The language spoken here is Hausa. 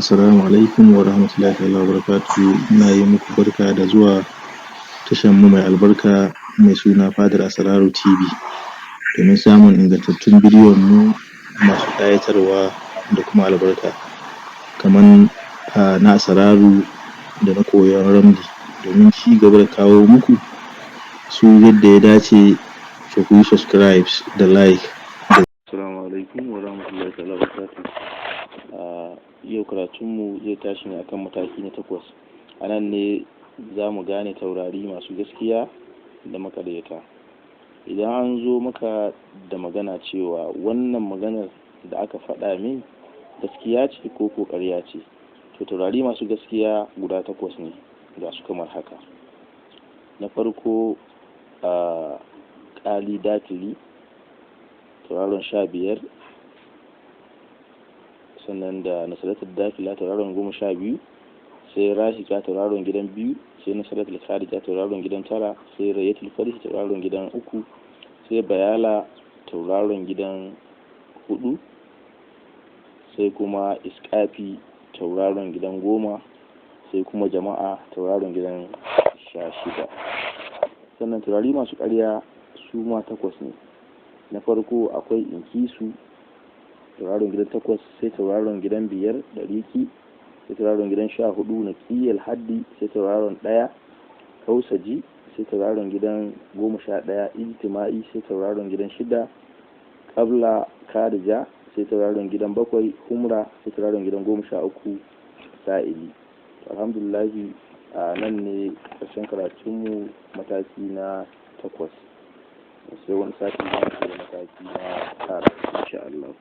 Assalamu alaikum wa rahmatullahi ta'ala wa barakatuhu. Ina yi muku barka da zuwa tashan mu mai albarka mai suna Fadar Asraru TV, domin samun ingantattun bidiyon mu masu ƙayatarwa da kuma albarka, kaman na asraru da na koyon ramli, domin ci gaba da kawo muku su yadda ya dace. Ku yi subscribe da like. Assalamu alaikum wa rahmatullahi ta'ala wa barakatuhu. Yau karatunmu zai tashi ne akan mataki na 8. A nan ne za mu gane taurari masu gaskiya da makaryata. Idan an zo maka da magana cewa wannan maganar da aka faɗa min gaskiya ce ko ƙarya ce, to taurari masu gaskiya guda 8 ne, ga su kamar haka. Na farko ƙali dakili, tauraron 15, sannan da nasaratul dakila tauraron 12, sai rashika tauraron gidan 2, sai nasaratul kharija tauraron gidan 9, sai rayatul farih tauraron gidan 3, sai bayala tauraron gidan 4, sai kuma iskafi tauraron gidan 10, sai kuma jama'a tauraron gidan 16. Sannan taurari masu ƙarya su ma 8 ne. Na farko akwai inkisu tauraron gidan 8, sai tauraron gidan 5 dariki, sai tauraron gidan 14 na kiyal haddi, sai tauraron 1 kausaji, sai tauraron gidan 11 ijtima'i, sai tauraron gidan 6 qabla karija, sai tauraron gidan 7 humra, sai tauraron gidan 13 sa'ili. Alhamdulillah, nan ne ƙarshen karatunmu mataki na 8, sai wani sati na mataki na 9 insha Allah.